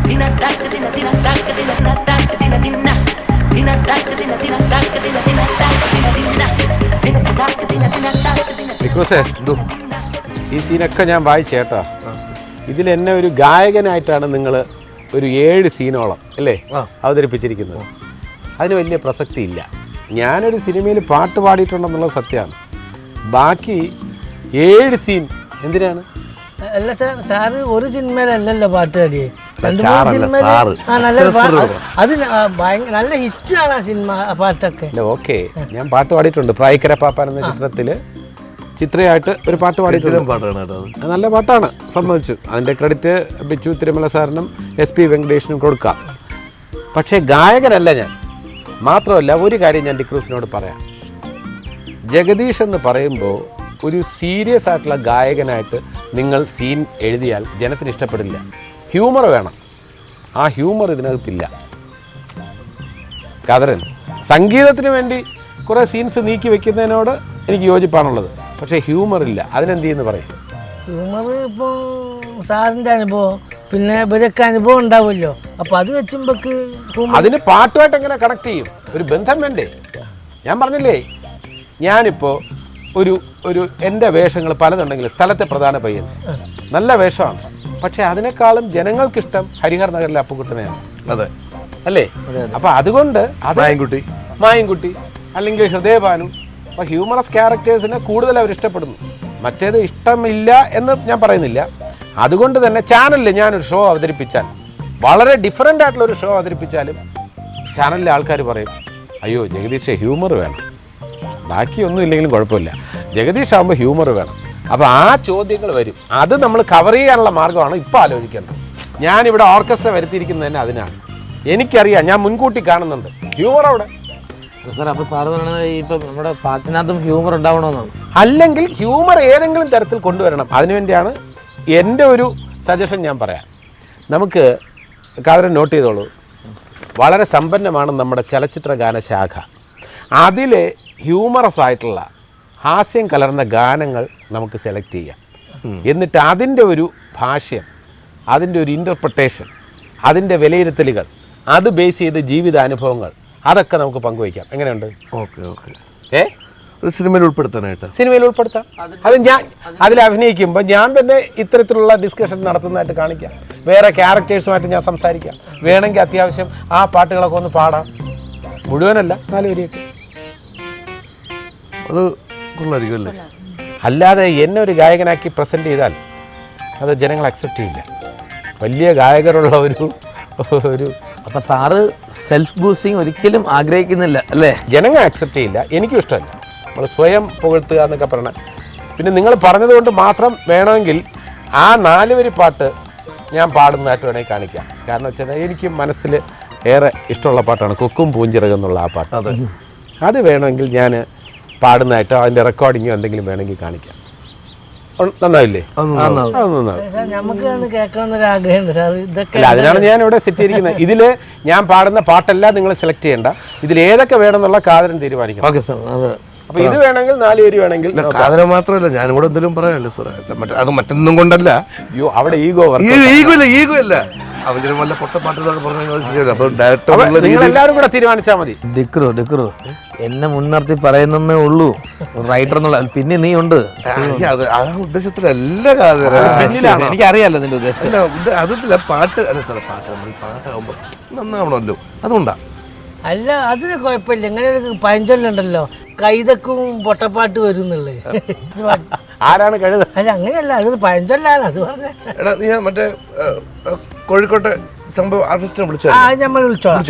ഈ സീനൊക്കെ ഞാൻ വായിച്ചേട്ടോ. ഇതിൽ എന്നെ ഒരു ഗായകനായിട്ടാണ് നിങ്ങൾ ഒരു 7 സീനോളം അല്ലേ അവതരിപ്പിച്ചിരിക്കുന്നത്. അതിന് വലിയ പ്രസക്തി ഇല്ല. ഞാനൊരു സിനിമയിൽ പാട്ട് പാടിയിട്ടുണ്ടെന്നുള്ളത് സത്യമാണ്. ബാക്കി 7 സീൻ എന്തിനാണ്? അല്ല സാറ് ഒരു സിനിമയിലല്ലല്ലോ പാട്ട് പാടിയേ, നല്ല ഹിറ്റാണ് ആ സിനിമ പാട്ടൊക്കെ. ഓക്കെ, ഞാൻ പാട്ട് പാടിയിട്ടുണ്ട്. പ്രായിക്കര പാപ്പാൻ എന്ന ചിത്രത്തില് ചിത്രയായിട്ട് ഒരു പാട്ട് പാടിയിട്ടുണ്ട്. നല്ല പാട്ടാണ്, സമ്മതിച്ചു. അതിന്റെ ക്രെഡിറ്റ് ബിച്ചു തിരുമല സാറിനും SP വെങ്കടേഷിനും കൊടുക്കാം. പക്ഷേ ഗായകനല്ല ഞാൻ. മാത്രമല്ല, ഒരു കാര്യം ഞാൻ ഡിക്രൂസിനോട് പറയാം. ജഗദീഷ് എന്ന് പറയുമ്പോൾ ഒരു സീരിയസ് ആയിട്ടുള്ള ഗായകനായിട്ട് നിങ്ങൾ സീൻ എഴുതിയാൽ ജനത്തിന് ഇഷ്ടപ്പെടില്ല. ഹ്യൂമർ വേണം. ആ ഹ്യൂമർ ഇതിനകത്തില്ല. കാതരൻ സംഗീതത്തിന് വേണ്ടി കുറേ സീൻസ് നീക്കി വെക്കുന്നതിനോട് എനിക്ക് യോജിപ്പാണുള്ളത്. പക്ഷേ ഹ്യൂമർ ഇല്ല. അതിനെന്ത് ചെയ്യുന്നു പറയും? ഹ്യൂമർ ഇപ്പോൾ സാറിൻ്റെ അനുഭവം, പിന്നെ ഇവരൊക്കെ അനുഭവം ഉണ്ടാവുമല്ലോ. അപ്പോൾ അത് വെച്ചുമ്പോക്ക് അതിന് പാട്ടുമായിട്ട് എങ്ങനെ കണക്ട് ചെയ്യും? ഒരു ബന്ധം വേണ്ടേ? ഞാൻ പറഞ്ഞില്ലേ, ഞാനിപ്പോൾ ഒരു എൻ്റെ വേഷങ്ങൾ പലതുണ്ടെങ്കിൽ സ്ഥലത്തെ പ്രധാന പയ്യൻസ് നല്ല വേഷമാണ്. പക്ഷെ അതിനേക്കാളും ജനങ്ങൾക്കിഷ്ടം ഹരിഹർ നഗറിലെ അപ്പുകുട്ടനെയാണ്. അതെ അല്ലേ? അപ്പം അതുകൊണ്ട് മായൻകുട്ടി അല്ലെങ്കിൽ ഹൃദയഭാനു, അപ്പോൾ ഹ്യൂമറസ് ക്യാരക്ടേഴ്സിനെ കൂടുതൽ അവർ ഇഷ്ടപ്പെടുന്നു. മറ്റേത് ഇഷ്ടമില്ല എന്ന് ഞാൻ പറയുന്നില്ല. അതുകൊണ്ട് തന്നെ ചാനലിൽ ഞാനൊരു ഷോ അവതരിപ്പിച്ചാൽ, വളരെ ഡിഫറെൻ്റ് ആയിട്ടുള്ളൊരു ഷോ അവതരിപ്പിച്ചാലും ചാനലിലെ ആൾക്കാർ പറയും, അയ്യോ ജഗദീഷ് ഹ്യൂമർ വേണം. ബാക്കിയൊന്നും ഇല്ലെങ്കിലും കുഴപ്പമില്ല, ജഗദീഷ് ആകുമ്പോൾ ഹ്യൂമർ വേണം. അപ്പോൾ ആ ചോദ്യങ്ങൾ വരും. അത് നമ്മൾ കവർ ചെയ്യാനുള്ള മാർഗ്ഗമാണ് ഇപ്പോൾ ആലോചിക്കേണ്ടത്. ഞാനിവിടെ ഓർക്കസ്ട്ര വരുത്തിയിരിക്കുന്നത് തന്നെ അതിനാണ്. എനിക്കറിയാം, ഞാൻ മുൻകൂട്ടി കാണുന്നുണ്ട് ഹ്യൂമർ അവിടെ. സാർ, അപ്പോൾ സാറ് പറയുന്നത് ഇപ്പം നമ്മുടെ പാട്ടിനകത്തും ഹ്യൂമർ ഉണ്ടാവണമെന്നാണ്. അല്ലെങ്കിൽ ഹ്യൂമർ ഏതെങ്കിലും തരത്തിൽ കൊണ്ടുവരണം. അതിനുവേണ്ടിയാണ് എൻ്റെ ഒരു സജഷൻ ഞാൻ പറയാം. നമുക്ക് കാര്യം നോട്ട് ചെയ്തോളൂ. വളരെ സമ്പന്നമാണ് നമ്മുടെ ചലച്ചിത്ര ഗാന ശാഖ. അതിലെ ഹ്യൂമറസ് ആയിട്ടുള്ള ഹാസ്യം കലർന്ന ഗാനങ്ങൾ നമുക്ക് സെലക്ട് ചെയ്യാം. എന്നിട്ട് അതിൻ്റെ ഒരു ഭാഷ്യം, അതിൻ്റെ ഒരു ഇൻ്റർപ്രിട്ടേഷൻ, അതിൻ്റെ വിലയിരുത്തലുകൾ, അത് ബേസ് ചെയ്ത് ജീവിതാനുഭവങ്ങൾ, അതൊക്കെ നമുക്ക് പങ്കുവയ്ക്കാം. എങ്ങനെയുണ്ട്? ഓക്കെ ഒരു സിനിമയിൽ ഉൾപ്പെടുത്താനായിട്ട് സിനിമയിൽ ഉൾപ്പെടുത്താം. അത് ഞാൻ അതിൽ അഭിനയിക്കുമ്പോൾ ഞാൻ തന്നെ ഇത്തരത്തിലുള്ള ഡിസ്കഷൻ നടത്തുന്നതായിട്ട് കാണിക്കാം. വേറെ ക്യാരക്ടേഴ്സുമായിട്ട് ഞാൻ സംസാരിക്കാം. വേണമെങ്കിൽ അത്യാവശ്യം ആ പാട്ടുകളൊക്കെ ഒന്ന് പാടാം. മുഴുവനല്ല, 4 വരിയൊക്കെ. അത് കൊള്ളായിരിക്കും അല്ലേ? അല്ലാതെ എന്നെ ഒരു ഗായകനാക്കി പ്രസൻറ്റ് ചെയ്താൽ അത് ജനങ്ങൾ അക്സെപ്റ്റ് ചെയ്യില്ല. വലിയ ഗായകരുള്ള ഒരു അപ്പം സാറ് സെൽഫ് ബൂസ്റ്റിംഗ് ഒരിക്കലും ആഗ്രഹിക്കുന്നില്ല അല്ലേ? ജനങ്ങൾ അക്സെപ്റ്റ് ചെയ്യില്ല. എനിക്കും ഇഷ്ടമല്ല നമ്മൾ സ്വയം പുകഴ്ത്തുക എന്നൊക്കെ പറയണം. പിന്നെ നിങ്ങൾ പറഞ്ഞതുകൊണ്ട് മാത്രം വേണമെങ്കിൽ ആ 4 വരി പാട്ട് ഞാൻ പാടുന്നതായിട്ട് വേണമെങ്കിൽ കാണിക്കാം. കാരണം വെച്ചാൽ എനിക്ക് മനസ്സിൽ ഏറെ ഇഷ്ടമുള്ള പാട്ടാണ് കൊക്കും പൂഞ്ചിറകെന്നുള്ള ആ പാട്ട്. അത് വേണമെങ്കിൽ ഞാൻ പാടുന്നതായിട്ടോ അതിൻ്റെ റെക്കോർഡിങ്ങോ എന്തെങ്കിലും വേണമെങ്കിൽ കാണിക്കാം. നന്നാവില്ലേ? അല്ല, അതിനാണ് ഞാൻ ഇവിടെ സെറ്റ് ചെയ്തിരിക്കുന്നത്. ഇതിൽ ഞാൻ പാടുന്ന പാട്ടെല്ലാം നിങ്ങൾ സെലക്ട് ചെയ്യേണ്ട. ഇതിൽ ഏതൊക്കെ വേണമെന്നുള്ള കാതരൻ തീരുമാനിക്കണം. Okay sir. അപ്പൊ ഇത് വേണമെങ്കിൽ 4 വരി വേണമെങ്കിൽ. കാതരം മാത്രമല്ല, ഞാനും കൂടെ എന്തെങ്കിലും പറയാനല്ലോ സാർ. അത് മറ്റൊന്നും കൊണ്ടല്ല. അയ്യോ, അവിടെ ഈഗോ അല്ല. അവന്റെ വല്ല പൊട്ടപ്പാട്ടുകളൊക്കെ പറഞ്ഞാൽ എല്ലാവരും കൂടെ തീരുമാനിച്ചാൽ മതി. ഡിക്രു എന്നെ മുൻനിർത്തി പറയുന്നേ ഉള്ളൂ റൈറ്റർ എന്നുള്ള. പിന്നെ നീ ഉണ്ട്. ആ ഉദ്ദേശത്തിലല്ല കാതര, എനിക്കറിയാലോ നിന്റെ ഉദ്ദേശം. അതില്ല, പാട്ട് അല്ല സാറേ, പാട്ടാകുമ്പോ നന്നാവണമല്ലോ, അതുകൊണ്ടാ. അല്ല, അതിന് കുഴപ്പമില്ല. ഇങ്ങനെ ഒരു പഴഞ്ചൊല്ലുണ്ടല്ലോ, കൈതക്കും പൊട്ടപ്പാട്ട് വരും എന്നുള്ളത്. ആരാണ് കഴുത? അല്ല, അങ്ങനെയല്ല, അതൊരു പഴഞ്ചൊല്ലാണ്. അത് പറഞ്ഞ എടാ, നീ മറ്റേ കോഴിക്കോട്ടെ സംഭവം ആർട്ടിസ്റ്റിനെ വിളിച്ചോ? നമ്മൾ വിളിച്ചോളാം.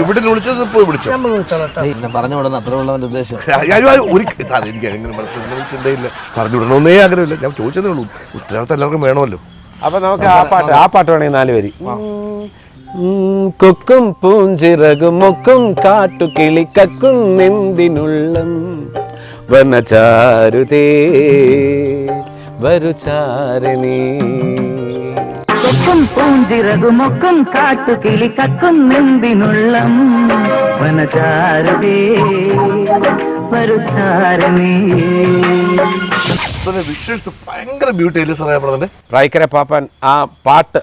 ഇവിടെ വിളിച്ചത് പോയി വിളിച്ചോ? നമ്മൾ വിളിച്ചോളാം. പറഞ്ഞു വിടുന്ന അത്ര ഉള്ളവന്റെ ഉദ്ദേശം. എനിക്ക് എങ്ങനെ മനസ്സിലായില്ല, പറഞ്ഞു വിടണമെന്നേ ആഗ്രഹമില്ല. ഞാൻ ചോദിച്ചതേ ഉള്ളൂ. ഉത്തരവാദിത്തം എല്ലാവർക്കും വേണമല്ലോ. അപ്പൊ നമുക്ക് ആ പാട്ട് വേണമെങ്കിൽ 4 വരി. കൊക്കും പൂഞ്ചിറകും മൊക്കും കാട്ടുകിളി കക്കും നെന്തിനുള്ളം വനചാരുതേ വരുചാരണി. കൊക്കും പൂഞ്ചിറകുമൊക്കും കാട്ടുകിളി കക്കും നെന്തിനുള്ളം വനചാരുതേ വരുചാരണി. വിഷ്വൽസ് ഭയങ്കര ബ്യൂട്ടി അല്ലേ സാറേ? പ്രായിക്കര പാപ്പാൻ ആ പാട്ട്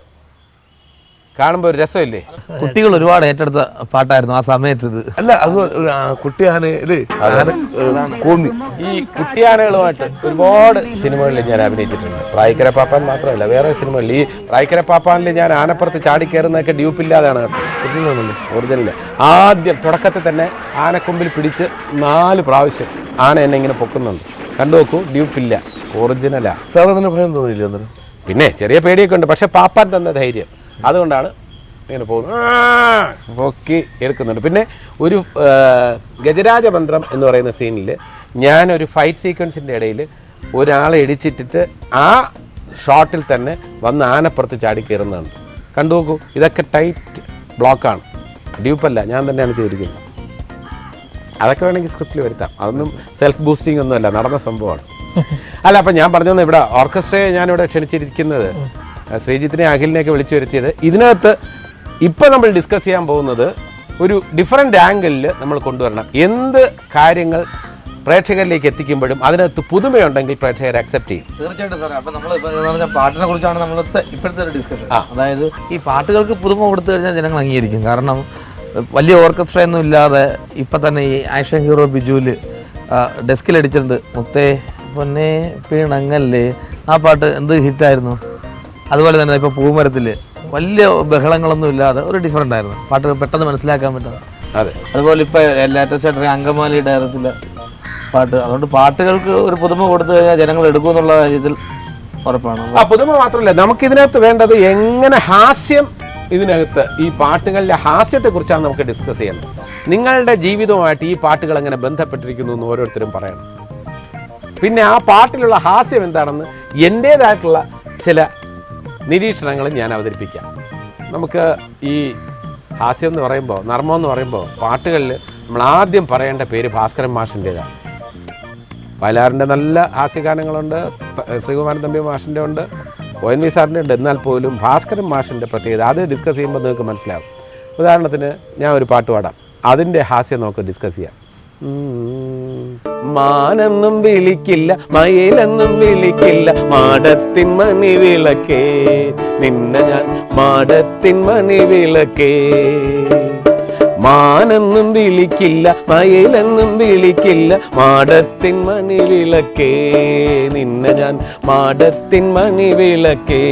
കാണുമ്പോൾ ഒരു രസമില്ലേ? കുട്ടികൾ ഒരുപാട് ഏറ്റെടുത്ത പാട്ടായിരുന്നു ആ സമയത്ത് ഇത്. അല്ല അത് കുട്ടി ആന കോന്നി. ഈ കുട്ടിയാനകളുമായിട്ട് ഒരുപാട് സിനിമകളിൽ ഞാൻ അഭിനയിച്ചിട്ടുണ്ട്. പ്രായിക്കര പാപ്പാൻ മാത്രമല്ല, വേറെ സിനിമകളിൽ. ഈ പ്രായിക്കര പാപ്പാനിൽ ഞാൻ ആനപ്പുറത്ത് ചാടിക്കയറുന്നതൊക്കെ ഡ്യൂപ്പില്ലാതെയാണ് കേട്ടോ. ഒറിജിനൽ ആദ്യം തുടക്കത്തിൽ തന്നെ ആനക്കൊമ്പിൽ പിടിച്ച് 4 പ്രാവശ്യം ആന എന്നെ ഇങ്ങനെ പൊക്കുന്നുണ്ട്. കണ്ടു നോക്കൂ, ഡ്യൂപ്പില്ല, ഒറിജിനലാ. സാറിന് ഭയം തോന്നിയില്ല അന്നേരം? പിന്നെ ചെറിയ പേടിയൊക്കെ ഉണ്ട്, പക്ഷെ പാപ്പാൻ തന്ന ധൈര്യം അതുകൊണ്ടാണ് ഇങ്ങനെ പോകുന്നത്, പൊക്കി എടുക്കുന്നുണ്ട്. പിന്നെ ഒരു ഗജരാജമന്ത്രം എന്ന് പറയുന്ന സീനിൽ ഞാനൊരു ഫൈറ്റ് സീക്വൻസിൻ്റെ ഇടയിൽ ഒരാളെ ഇടിച്ചിട്ടിട്ട് ആ ഷോട്ടിൽ തന്നെ വന്ന് ആനപ്പുറത്ത് ചാടി കയറുന്നതാണ്. കണ്ടു നോക്കൂ, ഇതൊക്കെ ടൈറ്റ് ബ്ലോക്കാണ്, ഡ്യൂപ്പല്ല, ഞാൻ തന്നെയാണ് ചെയ്തിരിക്കുന്നത്. അതൊക്കെ വേണമെങ്കിൽ സ്ക്രിപ്റ്റിൽ വരുത്താം, അതൊന്നും സെൽഫ് ബൂസ്റ്റിംഗ് ഒന്നുമല്ല, നടന്ന സംഭവമാണ്. അല്ല, അപ്പം ഞാൻ പറഞ്ഞു തന്നെ, ഇവിടെ ഓർക്കസ്ട്രയെ ഞാനിവിടെ ക്ഷണിച്ചിരിക്കുന്നത്, ശ്രീജിത്തിനെ അഖിലിനെയൊക്കെ വിളിച്ചു വരുത്തിയത്, ഇതിനകത്ത് ഇപ്പം നമ്മൾ ഡിസ്കസ് ചെയ്യാൻ പോകുന്നത് ഒരു ഡിഫറെൻ്റ് ആംഗിളിൽ നമ്മൾ കൊണ്ടുവരണം. എന്ത് കാര്യങ്ങൾ പ്രേക്ഷകരിലേക്ക് എത്തിക്കുമ്പോഴും അതിനകത്ത് പുതുമയുണ്ടെങ്കിൽ പ്രേക്ഷകർ അക്സെപ്റ്റ് ചെയ്യും. തീർച്ചയായിട്ടും സാറേ. അപ്പം നമ്മൾ പാട്ടിനെ കുറിച്ചാണ് നമ്മളത്തെ ഇപ്പോഴത്തെ ഒരു ഡിസ്കഷൻ. അതായത് ഈ പാട്ടുകൾക്ക് പുതുമ കൊടുത്തു കഴിഞ്ഞാൽ ജനങ്ങൾ അംഗീകരിക്കും. കാരണം വലിയ ഓർക്കസ്ട്ര ഒന്നും ഇല്ലാതെ ഇപ്പം തന്നെ ഈ ആക്ഷൻ ഹീറോ ബിജുവിൽ ഡെസ്കിലടിച്ചിട്ടുണ്ട്, മുത്തേ പൊന്നെ പിണങ്ങല്ലേ, ആ പാട്ട് എന്ത് ഹിറ്റായിരുന്നു. അതുപോലെ തന്നെ ഇപ്പോൾ പൂമരത്തിൽ വലിയ ബഹളങ്ങളൊന്നും ഇല്ലാതെ ഒരു ഡിഫറൻ്റ് ആയിരുന്നു, പാട്ട് പെട്ടെന്ന് മനസ്സിലാക്കാൻ പറ്റുന്നത്. അതെ, അതുപോലെ ഇപ്പോൾ ലേറ്റസ്റ്റ് ആയിട്ട് അങ്കമാലി ഡയറക്റ്റിലെ പാട്ട്. അതുകൊണ്ട് പാട്ടുകൾക്ക് ഒരു പുതുമ കൊടുത്തു കഴിഞ്ഞാൽ ജനങ്ങൾ എടുക്കുമെന്നുള്ള കാര്യത്തിൽ ഉറപ്പാണ്. ആ പുതുമ മാത്രമല്ല, നമുക്കിതിനകത്ത് വേണ്ടത് എങ്ങനെ ഹാസ്യം, ഇതിനകത്ത് ഈ പാട്ടുകളിലെ ഹാസ്യത്തെക്കുറിച്ചാണ് നമുക്ക് ഡിസ്കസ് ചെയ്യുന്നത്. നിങ്ങളുടെ ജീവിതവുമായിട്ട് ഈ പാട്ടുകൾ എങ്ങനെ ബന്ധപ്പെട്ടിരിക്കുന്നു എന്ന് ഓരോരുത്തരും പറയണം. പിന്നെ ആ പാട്ടിലുള്ള ഹാസ്യം എന്താണെന്ന് എൻ്റേതായിട്ടുള്ള ചില നിരീക്ഷണങ്ങൾ ഞാൻ അവതരിപ്പിക്കാം. നമുക്ക് ഈ ഹാസ്യം എന്ന് പറയുമ്പോൾ, നർമ്മം എന്ന് പറയുമ്പോൾ, പാട്ടുകളിൽ നമ്മൾ ആദ്യം പറയേണ്ട പേര് ഭാസ്കരൻ മാഷിൻ്റേതാണ്. വയലാറിൻ്റെ നല്ല ഹാസ്യഗാനങ്ങളുണ്ട്, ശ്രീകുമാരൻ തമ്പി മാഷിൻ്റെ ഉണ്ട്, ONV സാറിൻ്റെ ഉണ്ട്. എന്നാൽ പോലും ഭാസ്കരൻ മാഷിൻ്റെ പ്രത്യേകത അത് ഡിസ്കസ് ചെയ്യുമ്പോൾ നിങ്ങൾക്ക് മനസ്സിലാവും. ഉദാഹരണത്തിന് ഞാൻ ഒരു പാട്ട് പാടാം, അതിൻ്റെ ഹാസ്യം നമുക്ക് ഡിസ്കസ് ചെയ്യാം. മാനെന്നും വിളിക്കില്ല, മയിലെന്നും വിളിക്കില്ല, മാടത്തിൻ മണി വിളക്കേ, നിന്നെ ഞാൻ മാടത്തിൻ മണി വിളക്കേ. മാനെന്നും വിളിക്കില്ല, മയിലെന്നും വിളിക്കില്ല, മാടത്തിൻ മണി വിളക്കേ, നിന്നെ ഞാൻ മാടത്തിൻ മണി വിളക്കേ.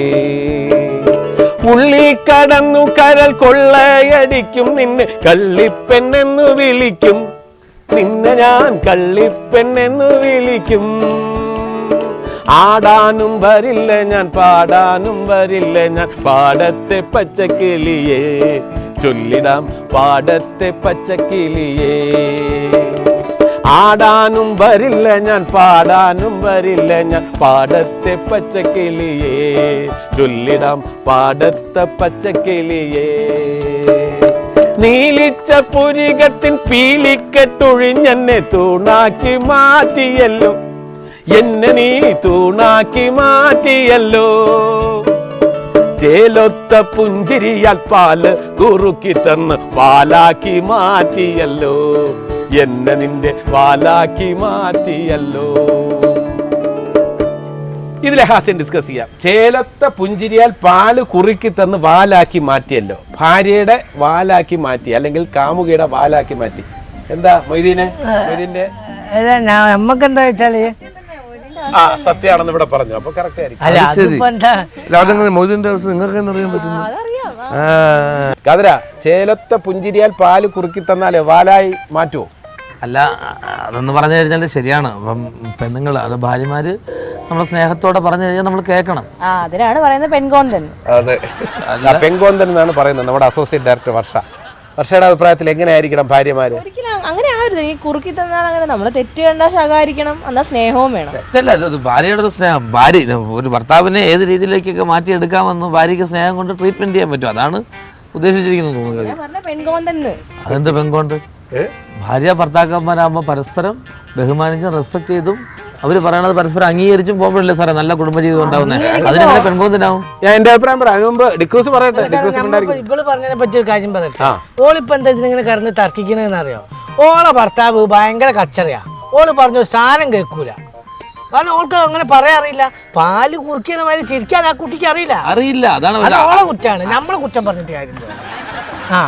ഉള്ളി കടന്നു കരൽ കൊള്ളയടിക്കും, നിന്നെ കള്ളിപ്പെണ്ണെന്നു വിളിക്കും, നിന്നെ ഞാൻ കള്ളിപ്പെണ്ണെന്നു വിളിക്കും. ആടാനും വരില്ല ഞാൻ, പാടാനും വരില്ല ഞാൻ, പാടത്തെ പച്ചക്കിളിയേ, ചൊല്ലിടാം പാടത്തെ പച്ചക്കിളിയേ. ആടാനും വരില്ല ഞാൻ, പാടാനും വരില്ല ഞാൻ, പാടത്തെ പച്ചക്കിളിയേ, ചൊല്ലിടാം പാടത്തെ പച്ചക്കിളിയേ. നീലിച്ച പുരികത്തിൻ പീലിക്കെട്ടൊഴിഞ്ഞെന്നെ തൂണാക്കി മാറ്റിയല്ലോ, എന്നെ നീ തൂണാക്കി മാറ്റിയല്ലോ. ചേലൊത്ത പുഞ്ചിരിയാൽ പാല് കുറുക്കി തന്ന് പാലാക്കി മാറ്റിയല്ലോ, എന്നെ നിന്റെ പാലാക്കി മാറ്റിയല്ലോ. ഇതിലെ ഹാസ്യം ഡിസ്കസ് ചെയ്യാം. ചേലത്ത പുഞ്ചിരിയാൽ പാല് കുറുക്കി തന്ന് വാലാക്കി മാറ്റിയല്ലോ. ഭാര്യയുടെ വാലാക്കി മാറ്റി, അല്ലെങ്കിൽ കാമുകിയുടെ വാലാക്കി മാറ്റി. എന്താ മൊയ്തീനെ, മൊയ്തീന്റെ നമ്മക്കെന്താ വെച്ചാല് സത്യമാണെന്ന് ഇവിടെ പറഞ്ഞു, അപ്പൊ കറക്റ്റ് ആയിരിക്കും. മൊയ്തീന്റെ അവസ്ഥ നിങ്ങൾക്ക് തന്നെ അറിയാൻ പറ്റുന്നു. കതിര, ചേലത്ത പുഞ്ചിരിയാൽ പാല് കുറുക്കി തന്നാലേ വാലായി മാറ്റുമോ? അല്ല, അതെന്ന് പറഞ്ഞു കഴിഞ്ഞാൽ ശരിയാണ്. അപ്പം പെണ്ണുങ്ങൾ, അത് ഭാര്യമാര് നമ്മളെ സ്നേഹത്തോടെ പറഞ്ഞു കഴിഞ്ഞാൽ നമ്മൾ കേൾക്കണം. അതിനാണ് പറയുന്നത് പെൺകോന്തൻ. അതെ, പെൺകോന്തൻ എന്നാണ് പറയുന്നത് നമ്മുടെ അസോസിയേറ്റ് ഡയറക്ടർ വർഷയുടെ അഭിപ്രായത്തിൽ എങ്ങനെയായിരിക്കണം ഭാര്യമാര്? ഒരിക്കലും അങ്ങനെ ആവരുത്. ഈ കുറുക്കി തന്നാൽ അങ്ങനെ നമ്മള് തെറ്റ് കണ്ട ശകാരിക്കണം, എന്നാ സ്നേഹവും വേണം. തെറ്റല്ല, അത് ഭാര്യയുടെ ഒരു സ്നേഹം. ഭാര്യ ഒരു ഭർത്താവിനെ ഏത് രീതിയിലേക്കൊക്കെ മാറ്റിയെടുക്കാമെന്ന് ഭാര്യയ്ക്ക് സ്നേഹം കൊണ്ട് ട്രീറ്റ്മെന്റ് ചെയ്യാൻ പറ്റും. അതാണ് ഉദ്ദേശിച്ചിരിക്കുന്നത് തോന്നുന്നത്. ഞാൻ പറഞ്ഞ പെൺകോന്തൻ. അതെന്ത് പെൺകോണ്ട്? ഭാര്യ ഭർത്താക്കന്മാരാകുമ്പോൾ പരസ്പരം ബഹുമാനിച്ചും റെസ്പെക്ട് ചെയ്തും അവര് പറയണത് പരസ്പരം അംഗീകരിച്ചും പോകുമ്പോഴല്ലേ സാറേ നല്ല കുടുംബജീവിതം ഉണ്ടാവുന്നത്. അതിനെങ്ങനെ പെൺകോന്തനാവും? ഞാൻ എന്റെ അഭിപ്രായം പറയാം. അതിന് മുമ്പ് ഡിക്കൂസ് പറയട്ടെ. ഇവള് പറഞ്ഞതിനെ പറ്റി ഒരു കാര്യം പറയട്ടെ. ഓളിപ്പോ എന്താ ഇതിനിങ്ങനെ കിടന്ന് തർക്കിക്കണെന്ന് അറിയോ? ഓളെ ഭർത്താവ് ഭയങ്കര കച്ചറിയാ. ഓള് പറഞ്ഞു സാധനം കേൾക്കൂല. കാരണം അവൾക്ക് അങ്ങനെ പറയാറില്ല. പാല് കുറുക്കിയ മാതിരി ചിരിക്കാൻ ആ കുട്ടിക്ക് അറിയില്ല. അതാണ് അത് ഓളെ കുറ്റാണ്, നമ്മളെ കുറ്റം പറഞ്ഞിട്ട് കാര്യമില്ല. ആ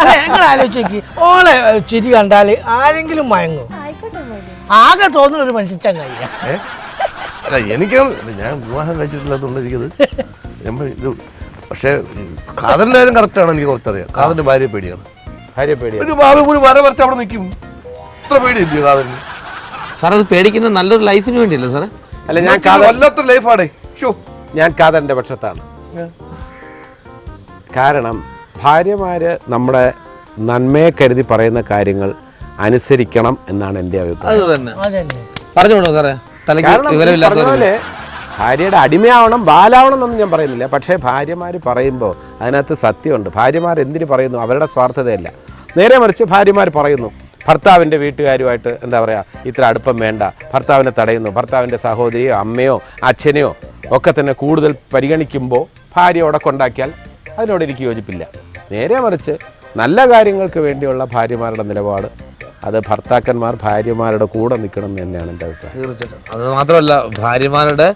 അല്ല, ഞങ്ങൾ ആലോചിച്ച് നോക്കി, ഓളെ ചിരി കണ്ടാൽ ആരെങ്കിലും മയങ്ങും. ആകെ തോന്നുന്ന ഒരു മനുഷ്യച്ചങ്ങായി. അല്ല എനിക്കാണ്, ഞാൻ വിവാഹം കഴിച്ചിട്ടില്ലാത്തതുകൊണ്ട് എനിക്കത് ഇത്. പക്ഷേ കാതറിൻ്റെ കാര്യം കറക്റ്റാണ്, എനിക്ക് കുറച്ചറിയാം. കാതറിൻ്റെ ഭാര്യയെ പേടിയാണ്. ഭാര്യയെ പേടിയാണ്. ഒരു ഭാവി കൂടി വര വരച്ച് അവിടെ നിൽക്കും. ഇത്ര പേടിയില്ലയോ കാതറിന്? സാർ അത് പേടിക്കുന്ന നല്ലൊരു ലൈഫിന് വേണ്ടിയല്ലേ സാറേ? അല്ല, ഞാൻ വല്ലാത്തൊരു ലൈഫാണേ. ഞാൻ കാതറിന്റെ പക്ഷത്താണ്. കാരണം ഭാര്യമാര് നമ്മുടെ നന്മയെ കരുതി പറയുന്ന കാര്യങ്ങൾ അനുസരിക്കണം എന്നാണ് എൻ്റെ അഭിപ്രായം. അത് തന്നെ അതന്നെ പറഞ്ഞോളൂ സാറേ. കാരണം ഈ പറഞ്ഞ പോലെ ഭാര്യയുടെ അടിമയാവണം, ബാലാവണം എന്നൊന്നും ഞാൻ പറയുന്നില്ല. പക്ഷേ ഭാര്യമാർ പറയുമ്പോൾ അതിനകത്ത് സത്യമുണ്ട്. ഭാര്യമാർ എന്തിനു പറയുന്നു? അവരുടെ സ്വാർത്ഥതയല്ല. നേരെ മറിച്ച് ഭാര്യമാർ പറയുന്നു ഭർത്താവിൻ്റെ വീട്ടുകാരുമായിട്ട് എന്താ പറയുക, ഇത്ര അടുപ്പം വേണ്ട, ഭർത്താവിനെ തടയുന്നു. ഭർത്താവിൻ്റെ സഹോദരിയോ അമ്മയോ അച്ഛനെയോ ഒക്കെ തന്നെ കൂടുതൽ പരിഗണിക്കുമ്പോൾ ഭാര്യ ഉടക്കൊണ്ടാക്കിയാൽ അതിനോട് എനിക്ക് യോജിപ്പില്ല. നേരെ മറിച്ച് നല്ല കാര്യങ്ങൾക്ക് വേണ്ടിയുള്ള ഭാര്യമാരുടെ നിലപാട്, അത് ഭർത്താക്കന്മാർ ഭാര്യമാരുടെ കൂടെ നിൽക്കണം എന്ന് തന്നെയാണ് എൻ്റെ അഭിപ്രായം. തീർച്ചയായിട്ടും. അത് മാത്രമല്ല, ഭാര്യമാരുടെ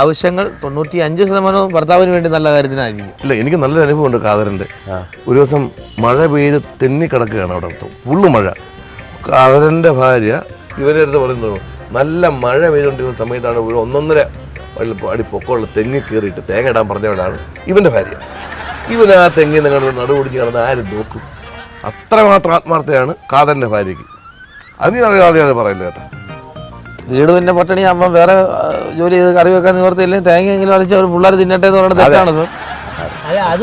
ആവശ്യങ്ങൾ 95% ഭർത്താവിന് വേണ്ടി നല്ല കാര്യത്തിനായിരിക്കും. ഇല്ല, എനിക്ക് നല്ലൊരു അനുഭവമുണ്ട് കാതറിൻ്റെ. ഒരു ദിവസം മഴ പെയ്ത് തെന്നി കിടക്കുകയാണ് അവിടെ, ഫുള്ള് മഴ. കാതറിൻ്റെ ഭാര്യ ഇവരുടെ അടുത്ത് പറയുന്നു, നല്ല മഴ പെയ്തുകൊണ്ടിരിക്കുന്ന സമയത്താണ് ഒരു 1.5 അടി പൊക്കമുള്ള തെങ്ങി കയറിയിട്ട് തേങ്ങ ഇടാൻ പറഞ്ഞവരാണ് ഇവൻ്റെ ഭാര്യ. ഇവൻ ആ തെങ്ങി നിങ്ങളുടെ നടുപൊടിഞ്ഞ് കിടന്ന് ആരും നോക്കും. അത്രമാത്രം ആത്മാർത്ഥയാണ് കാതറിൻ്റെ ഭാര്യയ്ക്ക്. അത് നീ അറിയാതെ പറയില്ല കേട്ടോ. വീട് പിന്നെ പട്ടണി ആകുമ്പോൾ വേറെ ജോലി ചെയ്ത് കറി വെക്കാൻ നിവർത്തിയില്ലെങ്കിൽ തേങ്ങയെങ്കിലും അരച്ച് അവർ പിള്ളേർ തിന്നട്ടെ എന്ന് പറയുന്നത് തെറ്റാണ് സാർ. അല്ല, അത്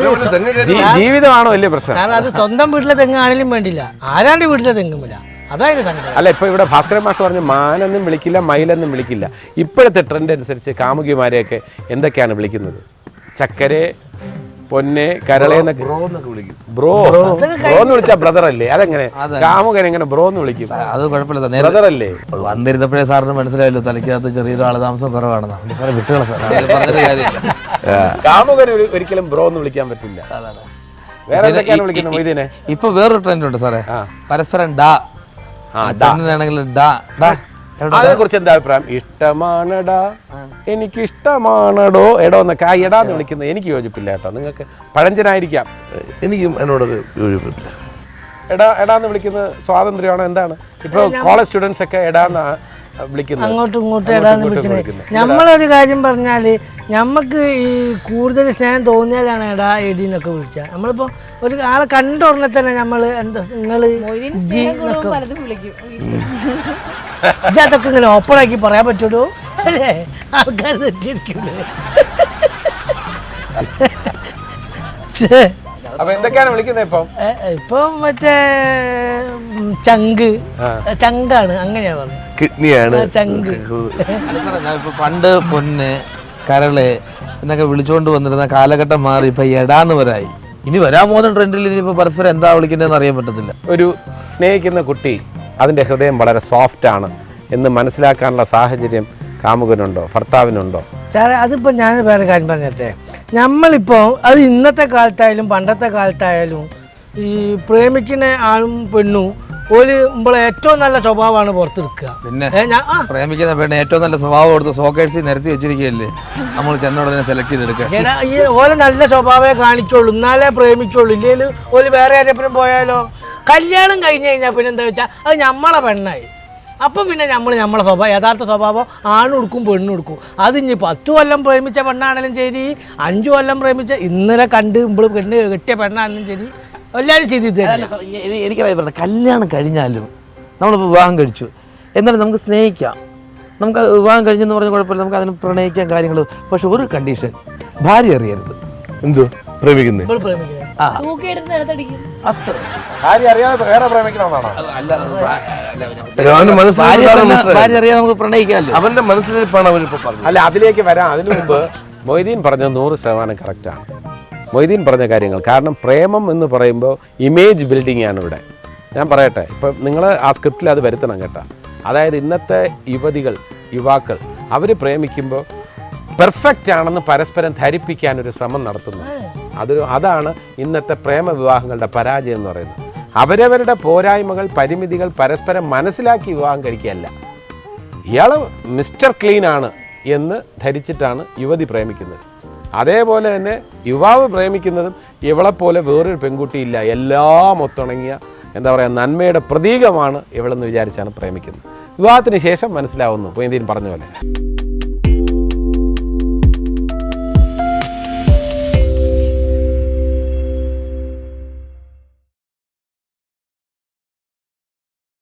ജീവിതമാണോ വലിയ പ്രശ്നം? കാരണം അത് സ്വന്തം വീട്ടിലെ തെങ്ങാണെങ്കിലും വേണ്ടില്ല, ആരാണ്ട് വീട്ടിലെ തെങ്ങുമില്ല. അതായത് സംഗതി. അല്ല, ഇപ്പൊ ഇവിടെ ഭാസ്കരൻ മാഷ് പറഞ്ഞു മാനെന്നും വിളിക്കില്ല, മയിലെന്നും വിളിക്കില്ല. ഇപ്പോഴത്തെ ട്രെൻഡ് അനുസരിച്ച് കാമുകിമാരെയൊക്കെ എന്തൊക്കെയാണ് വിളിക്കുന്നത്? ചക്കരെ, പൊന്നെ, കരളേന്നൊക്കെ വിളിക്കും. ബ്രോ എന്ന് വിളിച്ചാ ബ്രദർ അല്ലേ? അതെങ്ങനെ കാമുകൻ എങ്ങനെ ബ്രോ എന്ന് വിളിക്കും? അത് കുഴപ്പമില്ല, ബ്രദർ അല്ലേ? വന്നിരുന്നപ്പോഴേ സാറിന് മനസ്സിലായല്ലോ തലയ്ക്കകത്ത് ചെറിയൊരു ആളതാമസം കുറവാണെന്ന്. സാറെ വിട്ടുകള സാർ, പറഞ്ഞൊരു കാര്യമില്ല. കാമുകൻ ഒരിക്കലും ബ്രോ എന്ന് വിളിക്കാൻ പറ്റില്ല. വേറെ എന്തൊക്കെയാണ് വിളിക്കുന്നത് മൊയ്തീനെ? ഇപ്പൊ വേറൊരു ട്രെൻഡ് ഉണ്ട് സാറേ, പരസ്പരം ഡാ. ആണെങ്കിൽ ഡാ ഡാ. അതിനെ കുറിച്ച് എന്താ അഭിപ്രായം? ഇഷ്ടമാണടാ, എനിക്ക് ഇഷ്ടമാണടോ, എടോ എന്നൊക്കെ ആ എടാന്ന് വിളിക്കുന്നത് എനിക്ക് യോജിപ്പില്ല കേട്ടോ. നിങ്ങൾക്ക് പഴഞ്ചനായിരിക്കാം, എനിക്കും എന്നോടൊരു യോജിപ്പില്ല. എടാന്ന് വിളിക്കുന്നത് സ്വാതന്ത്ര്യമാണോ എന്താണ്? ഇപ്പൊ കോളേജ് സ്റ്റുഡൻസ് ഒക്കെ എടാന്ന് വിളിക്കുന്നത്, അങ്ങോട്ടും ഇങ്ങോട്ടും ഇടാന്ന് വിളിക്കുന്നത്. നമ്മളൊരു കാര്യം പറഞ്ഞാല് നമ്മക്ക് ഈ കൂടുതൽ സ്നേഹം തോന്നിയാലാണ് എടാ എടി എന്നൊക്കെ വിളിച്ചാൽ. നമ്മളിപ്പോ ഒരു ആളെ കണ്ട ഉടനെ തന്നെ നമ്മള് എന്താ നിങ്ങള് പലതും വിളിക്കും. അതൊക്കെ ഇങ്ങനെ ഓപ്പണാക്കി പറയാൻ പറ്റുള്ളൂ അല്ലേ? ആൾക്കാർ തെറ്റിയിരിക്കൂലേ? അപ്പൊ എന്തൊക്കെയാണ് വിളിക്കുന്നത് ഇപ്പം? ഇപ്പം മറ്റേ ചങ്കാണ്, അങ്ങനെയാ പറഞ്ഞത്. കിഡ്നിയാണ് ചങ്ക്. ഞാനിപ്പോ പണ്ട് പൊന്ന്, കരള് എന്നൊക്കെ വിളിച്ചുകൊണ്ട് വന്നിരുന്ന കാലഘട്ടം മാറി ഇപ്പൊ എടാന്ന് വരായി. ഇനി വരാൻ പോകുന്ന ട്രെൻഡിൽ ഇനിയിപ്പോ പരസ്പരം എന്താ വിളിക്കുന്നതെന്ന് അറിയാൻ പറ്റത്തില്ല. ഒരു സ്നേഹിക്കുന്ന കുട്ടി അതിൻ്റെ ഹൃദയം വളരെ സോഫ്റ്റ് ആണ് എന്ന് മനസ്സിലാക്കാനുള്ള സാഹചര്യം കാമുകനുണ്ടോ, ഭർത്താവിനുണ്ടോ? സാറേ, അതിപ്പോൾ ഞാൻ വേറെ കാര്യം പറഞ്ഞിട്ടെ, നമ്മളിപ്പോൾ അത് ഇന്നത്തെ കാലത്തായാലും പണ്ടത്തെ കാലത്തായാലും ഈ പ്രേമിക്കുന്ന ആളും പെണ്ണും ഒരു നമ്മളെ ഏറ്റവും നല്ല സ്വഭാവമാണ് പുറത്തെടുക്കുക. പിന്നെ പ്രേമിക്കുന്ന പെണ്ണ് ഏറ്റവും നല്ല സ്വഭാവം കൊടുത്ത് സോക്കേഴ്സിൽ നിരത്തി വെച്ചിരിക്കുകയല്ലേ, നമ്മൾ ചെന്നോടനെ സെലക്ട് ചെയ്തെടുക്കുക. ഈ ഓരോ നല്ല സ്വഭാവമേ കാണിക്കുള്ളൂ, എന്നാലേ പ്രേമിക്കുള്ളൂ. ഇല്ലെങ്കിൽ ഒരു വേറെ ആരെപ്പോഴും പോയാലോ? കല്യാണം കഴിഞ്ഞ് കഴിഞ്ഞാൽ പിന്നെ എന്താ വെച്ചാൽ അത് നമ്മളെ പെണ്ണായി. അപ്പം പിന്നെ നമ്മളെ സ്വഭാവം, യഥാർത്ഥ സ്വഭാവം ആണും കൊടുക്കും പെണ്ണും കൊടുക്കും. അത് ഇനി 10 കൊല്ലം പ്രേമിച്ച പെണ്ണാണെങ്കിലും ശരി, 5 കൊല്ലം പ്രേമിച്ച ഇന്നലെ കണ്ട് ഇപ്പോൾ പെണ്ണ് കെട്ടിയ പെണ്ണാണെങ്കിലും ശരി, എല്ലാവരും ചെയ്ത് എനിക്കറിയാം. പറഞ്ഞ കല്യാണം കഴിഞ്ഞാലും നമ്മളിപ്പോൾ വിവാഹം കഴിച്ചു, എന്നാലും നമുക്ക് സ്നേഹിക്കാം. നമുക്ക് വിവാഹം കഴിഞ്ഞെന്ന് പറഞ്ഞ കുഴപ്പമില്ല, നമുക്ക് അതിന് പ്രണയിക്കാൻ കാര്യങ്ങൾ. പക്ഷെ ഒരു കണ്ടീഷൻ, ഭാര്യ അറിയരുത്. എന്തോ പ്രേമിക്കുന്നേ? ഭാര്യ അറിയാതെ വേറെ പ്രേമിക്കണമെന്നാണോ? ഭാര്യ അറിയാതെ നമുക്ക് പ്രണയിക്കാമല്ലോ. അവന്റെ മനസ്സിലിപ്പാണ് അവനിപ്പോ പറഞ്ഞത്. അല്ല, അതിലേക്ക് വരാം. അതിനു മുമ്പ് മൊയ്തീൻ പറഞ്ഞത് 100% കറക്റ്റാണ്. മൊയ്തീൻ പറഞ്ഞ കാര്യങ്ങൾ. കാരണം പ്രേമം എന്ന് പറയുമ്പോൾ ഇമേജ് ബിൽഡിംഗ് ആണ് ഇവിടെ. ഞാൻ പറയട്ടെ, ഇപ്പം നിങ്ങൾ ആ സ്ക്രിപ്റ്റിൽ അത് വരുത്തണം കേട്ടോ. അതായത് ഇന്നത്തെ യുവാക്കൾ അവർ പ്രേമിക്കുമ്പോൾ പെർഫെക്റ്റ് ആണെന്ന് പരസ്പരം ധരിപ്പിക്കാൻ ഒരു ശ്രമം നടത്തുന്നു. അതാണ് ഇന്നത്തെ പ്രേമ വിവാഹങ്ങളുടെ പരാജയം എന്ന് പറയുന്നത്. അവരവരുടെ പോരായ്മകൾ, പരിമിതികൾ പരസ്പരം മനസ്സിലാക്കി വിവാഹം കഴിക്കുകയല്ല. ഇയാൾ മിസ്റ്റർ ക്ലീൻ ആണ് എന്ന് ധരിച്ചിട്ടാണ് യുവതി പ്രേമിക്കുന്നത്. അതേപോലെ തന്നെ യുവാവ് പ്രേമിക്കുന്നതും ഇവളെപ്പോലെ വേറൊരു പെൺകുട്ടിയില്ല, എല്ലാം ഒത്തിണങ്ങിയ എന്താ പറയുക നന്മയുടെ പ്രതീകമാണ് ഇവളെന്ന് വിചാരിച്ചാണ് പ്രേമിക്കുന്നത്. വിവാഹത്തിന് ശേഷം മനസ്സിലാവുന്നു മൊയ്തീൻ പറഞ്ഞ പോലെ.